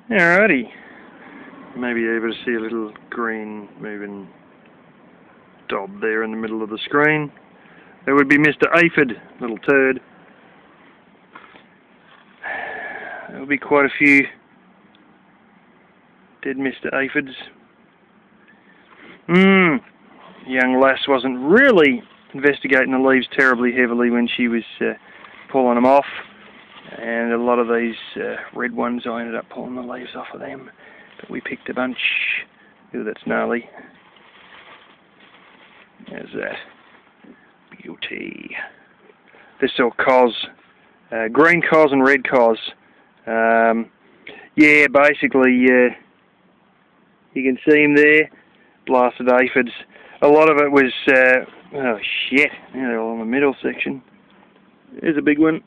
Alrighty. Maybe you're able to see a little green moving dob there in the middle of the screen. That would be Mr. Aphid, little turd. There will be quite a few dead Mr. Aphids. Young lass wasn't really investigating the leaves terribly heavily when she was pulling them off. And a lot of these red ones, I ended up pulling the leaves off of them. But we picked a bunch. Ooh, that's gnarly. There's that. Beauty. This all cos. Green cos and red cos. Yeah, basically, you can see them there. Blasted aphids. A lot of it was, oh shit, they're all in the middle section. There's a big one.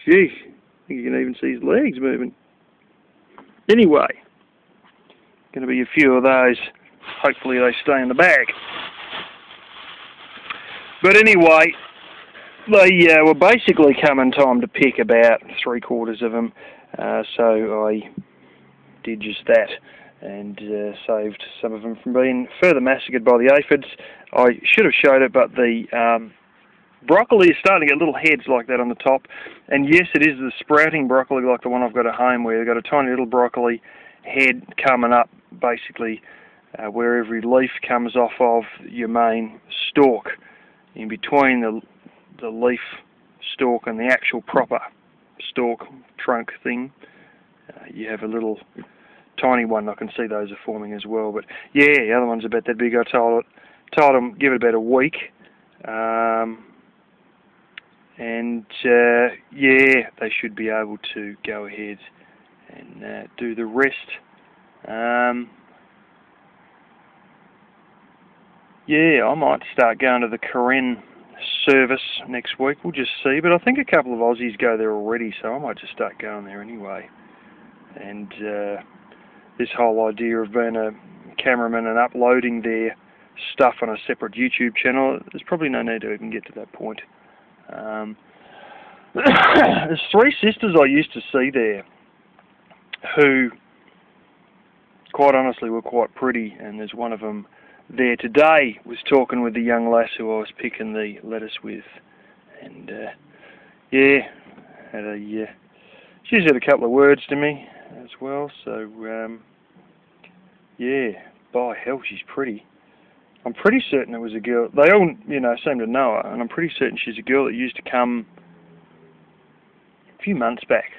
Gee, I think you can even see his legs moving. Anyway, going to be a few of those. Hopefully they stay in the bag. But anyway, they were basically coming time to pick about 3/4 of them. So I did just that and saved some of them from being further massacred by the aphids. I should have showed it, but the broccoli is starting to get little heads like that on the top. And yes, it is the sprouting broccoli like the one I've got at home, where they've got a tiny little broccoli head coming up, basically, where every leaf comes off of your main stalk. In between the leaf stalk and the actual proper stalk trunk thing, you have a little tiny one. I can see those are forming as well. But yeah, the other one's about that big. I told them give it about a week. And yeah, they should be able to go ahead and do the rest. Yeah, I might start going to the Karen service next week. We'll just see. But I think a couple of Aussies go there already, so I might just start going there anyway. And this whole idea of being a cameraman and uploading their stuff on a separate YouTube channel, there's probably no need to even get to that point. There's 3 sisters I used to see there who, quite honestly, were quite pretty, and there's one of them there today was talking with the young lass who I was picking the lettuce with, and yeah, she's had a couple of words to me as well, so yeah, by hell, she's pretty. I'm pretty certain it was a girl. They all, seem to know her, and I'm pretty certain she's a girl that used to come a few months back,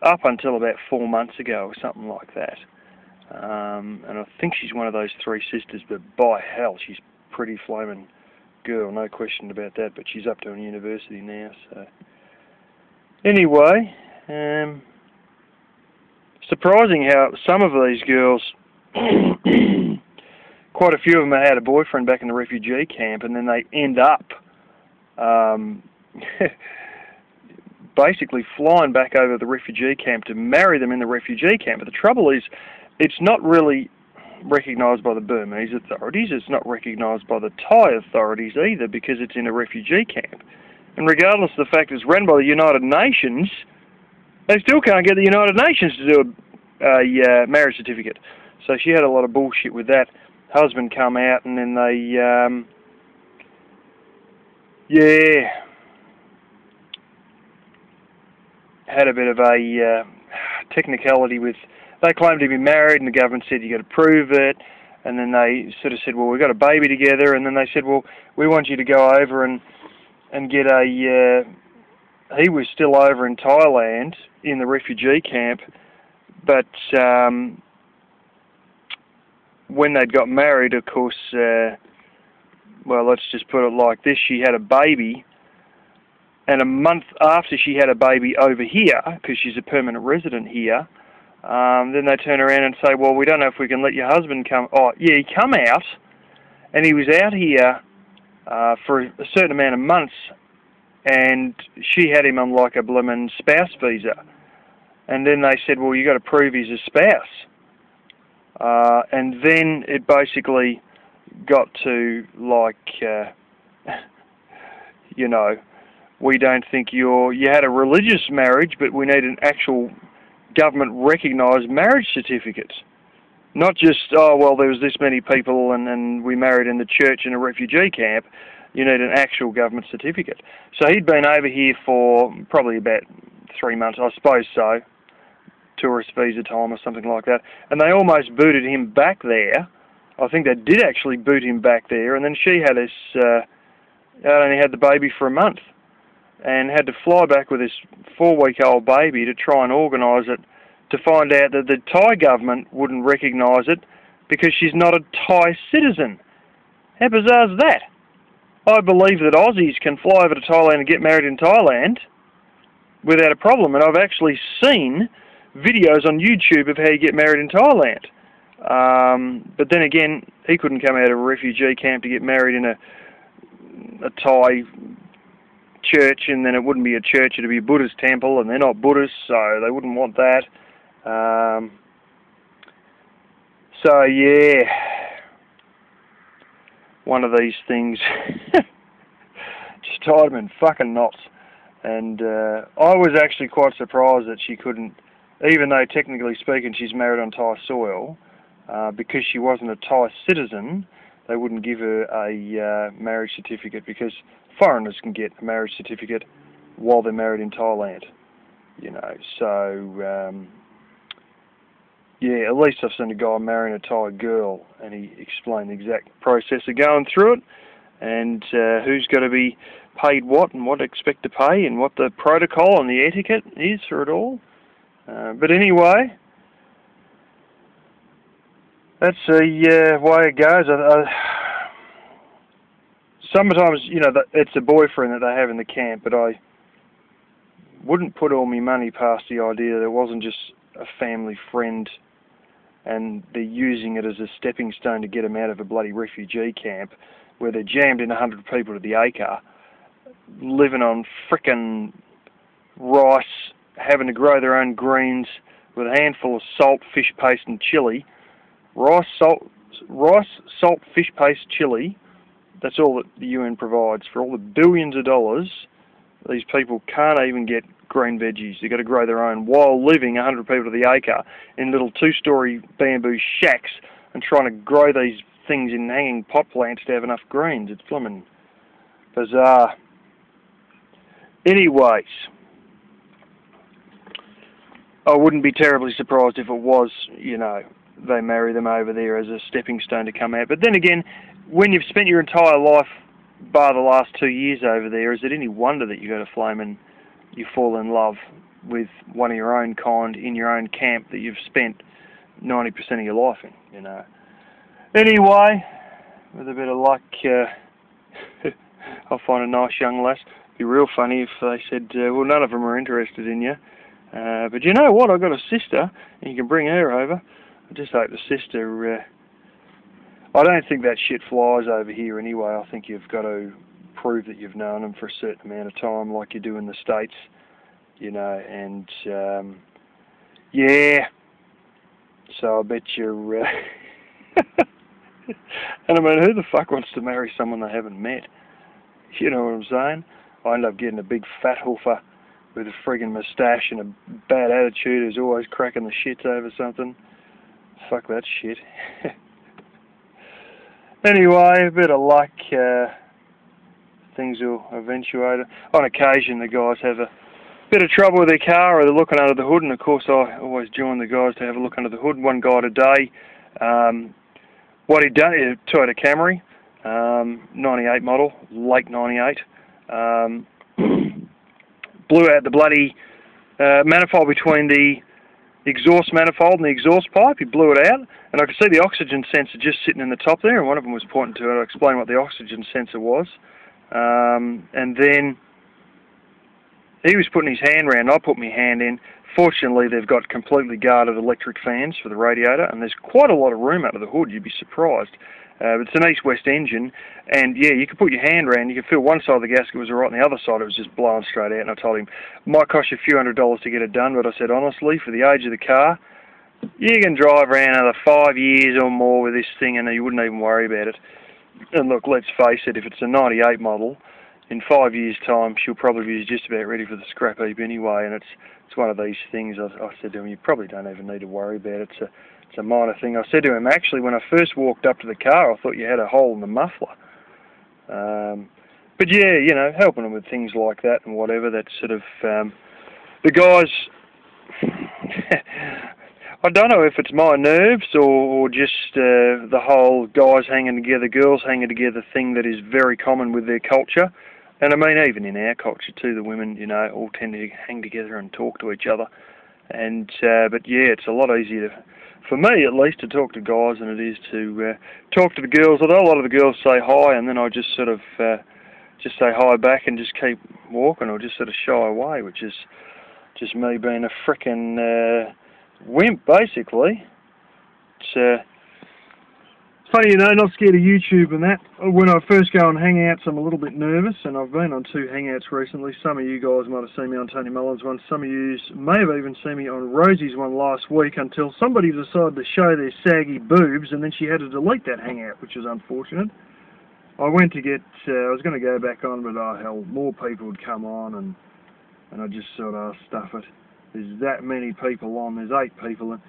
up until about 4 months ago or something like that. And I think she's one of those 3 sisters, but by hell, she's a pretty flaming girl, no question about that. But she's up to university now, so anyway, surprising how some of these girls. Quite a few of them had a boyfriend back in the refugee camp, and then they end up basically flying back over the refugee camp to marry them in the refugee camp. But the trouble is, it's not really recognised by the Burmese authorities. It's not recognised by the Thai authorities either, because it's in a refugee camp. And regardless of the fact it's run by the United Nations, they still can't get the United Nations to do a marriage certificate. So she had a lot of bullshit with that. Husband come out, and then they, yeah, had a bit of a technicality with, they claimed to be married, and the government said you got to prove it, and then they sort of said, well, we've got a baby together, and then they said, well, we want you to go over and get a, he was still over in Thailand in the refugee camp, but when they'd got married, of course, well, let's just put it like this, she had a baby, and a month after she had a baby over here, because she's a permanent resident here, then they turn around and say, well, we don't know if we can let your husband come. Oh, yeah, he come out, and he was out here for a certain amount of months, and she had him on like a bloomin' spouse visa. And then they said, well, you got to prove he's a spouse. And then it basically got to like, we don't think you had a religious marriage, but we need an actual government recognised marriage certificates. Not just, oh, well, there was this many people and we married in the church in a refugee camp. You need an actual government certificate. So he'd been over here for probably about 3 months, I suppose so, tourist visa time or something like that. And they almost booted him back there. I think they did actually boot him back there. And then she had this, only had the baby for a month and had to fly back with this 4-week-old baby to try and organise it, to find out that the Thai government wouldn't recognise it because she's not a Thai citizen. How bizarre is that? I believe that Aussies can fly over to Thailand and get married in Thailand without a problem, and I've actually seen videos on YouTube of how you get married in Thailand. But then again, he couldn't come out of a refugee camp to get married in a Thai church, and then it wouldn't be a church, it'd be a Buddhist temple, and they're not Buddhists, so they wouldn't want that. So yeah, one of these things just tied him in fucking knots. And I was actually quite surprised that she couldn't, even though technically speaking she's married on Thai soil, because she wasn't a Thai citizen, they wouldn't give her a marriage certificate, because foreigners can get a marriage certificate while they're married in Thailand. You know, so yeah, at least I've seen a guy marrying a Thai girl, and he explained the exact process of going through it, and who's got to be paid what, and what to expect to pay, and what the protocol and the etiquette is for it all. But anyway, that's the way it goes. Sometimes, you know, it's a boyfriend that they have in the camp, but I wouldn't put all my money past the idea that it wasn't just a family friend and they're using it as a stepping stone to get them out of a bloody refugee camp where they're jammed in 100 people to the acre, living on frickin' rice, having to grow their own greens with a handful of salt, fish paste and chilli. Rice, salt, fish paste, chilli. That's all that the UN provides. For all the billions of dollars, these people can't even get green veggies. They've got to grow their own while living 100 people to the acre in little 2-story bamboo shacks and trying to grow these things in hanging pot plants to have enough greens. It's blooming bizarre. Anyways, I wouldn't be terribly surprised if it was, you know, they marry them over there as a stepping stone to come out. But then again, when you've spent your entire life, bar the last 2 years over there, is it any wonder that you go to Flame and you fall in love with one of your own kind in your own camp that you've spent 90% of your life in, you know? Anyway, with a bit of luck, I'll find a nice young lass. It'd be real funny if they said, well, none of them are interested in you. But you know what? I've got a sister, and you can bring her over. I just hope the sister... I don't think that shit flies over here anyway. I think you've got to prove that you've known them for a certain amount of time, like you do in the States, you know, and, yeah. So I bet you're... And I mean, who the fuck wants to marry someone they haven't met? You know what I'm saying? I end up getting a big fat hoofer with a friggin' moustache and a bad attitude who's always cracking the shits over something. Fuck that shit. Anyway, a bit of luck, things will eventuate. On occasion, the guys have a bit of trouble with their car, or they're looking under the hood, and of course I always join the guys to have a look under the hood. One guy today, what he'd done, a Toyota Camry, 98 model, late 98, blew out the bloody manifold between the exhaust manifold and the exhaust pipe. He blew it out, and I could see the oxygen sensor just sitting in the top there, and one of them was pointing to it. I explained what the oxygen sensor was, and then he was putting his hand around, I put my hand in. Fortunately, they've got completely guarded electric fans for the radiator, and there's quite a lot of room under the hood, you'd be surprised. It's an east-west engine, and yeah, you could put your hand around, you could feel one side of the gasket was alright, and the other side it was just blowing straight out, and I told him, it might cost you a few $100s to get it done, but I said, honestly, for the age of the car, you can drive around another 5 years or more with this thing, and you wouldn't even worry about it. And look, let's face it, if it's a 98 model, in 5 years' time, she'll probably be just about ready for the scrap heap anyway. And it's one of these things. I said to him, you probably don't even need to worry about it. It's a minor thing. I said to him, actually, when I first walked up to the car, I thought you had a hole in the muffler. But yeah, you know, helping them with things like that and whatever. That's sort of the guys. I don't know if it's my nerves or just the whole guys hanging together, girls hanging together thing that is very common with their culture. And I mean, even in our culture too, the women, you know, all tend to hang together and talk to each other. And but yeah, it's a lot easier for me at least to talk to guys than it is to talk to the girls. Although a lot of the girls say hi, and then I just sort of just say hi back and just keep walking, or just sort of shy away, which is just me being a frickin' wimp, basically. It's funny, you know, not scared of YouTube and that. When I first go on Hangouts, I'm a little bit nervous, and I've been on 2 Hangouts recently. Some of you guys might have seen me on Tony Mullins' one. Some of you may have even seen me on Rosie's one last week, until somebody decided to show their saggy boobs, and then she had to delete that Hangout, which is unfortunate. I went to get, I was going to go back on, but oh hell, more people would come on, and I just sort of stuff it. There's that many people on, there's 8 people, and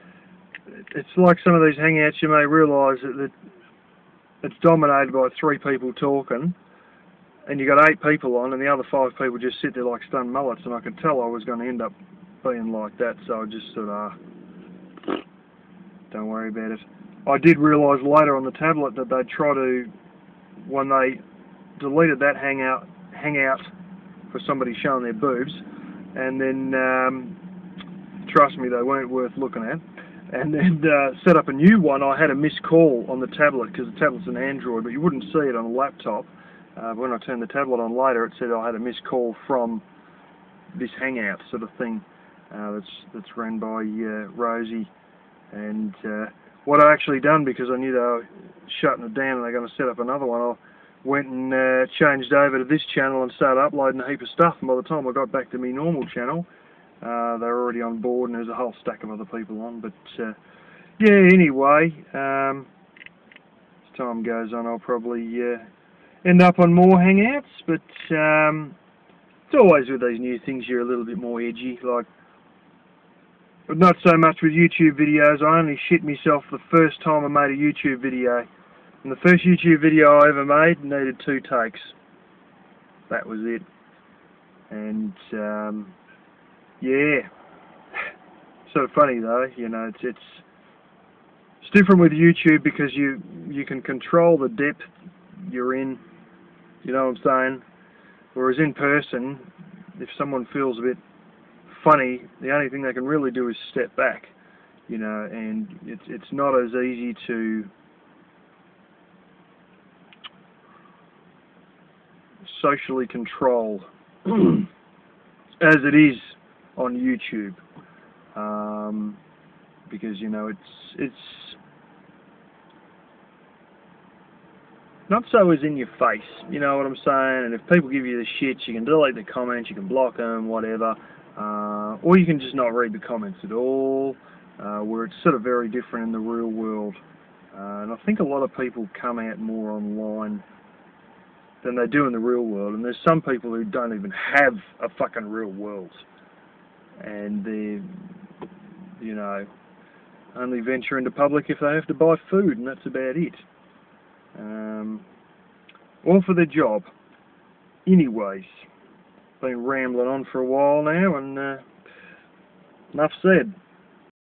it's like some of these Hangouts, you may realise that it's dominated by 3 people talking, and you got 8 people on, and the other 5 people just sit there like stunned mullets, and I could tell I was going to end up being like that, so I just sort of, don't worry about it. I did realise later on the tablet that they'd try to, when they deleted that Hangout for somebody showing their boobs, and then, trust me, they weren't worth looking at. And then set up a new one. I had a missed call on the tablet, because the tablet's an Android, but you wouldn't see it on a laptop. When I turned the tablet on later, it said I had a missed call from this Hangout sort of thing that's run by Rosie. And what I actually done, because I knew they were shutting it down and they're going to set up another one, I went and changed over to this channel and started uploading a heap of stuff. And by the time I got back to my normal channel, they were already on board, and there's a whole stack of other people on. But yeah, anyway, as time goes on, I'll probably end up on more Hangouts. But it's always with these new things, you're a little bit more edgy. Like, but not so much with YouTube videos. I only shit myself the first time I made a YouTube video. And the first YouTube video I ever made needed 2 takes. That was it. And yeah, sort of funny though, you know, it's different with YouTube, because you can control the depth you're in, you know what I'm saying, whereas in person, if someone feels a bit funny, the only thing they can really do is step back, you know, and it's not as easy to socially control as it is on YouTube, because, you know, it's not so as in your face, you know what I'm saying. And if people give you the shit, you can delete the comments, you can block them, whatever, or you can just not read the comments at all, where it's sort of very different in the real world. And I think a lot of people come out more online than they do in the real world, and there's some people who don't even have a fucking real world, and they, you know, only venture into public if they have to buy food, and that's about it. All for their job. Anyways, been rambling on for a while now, and enough said.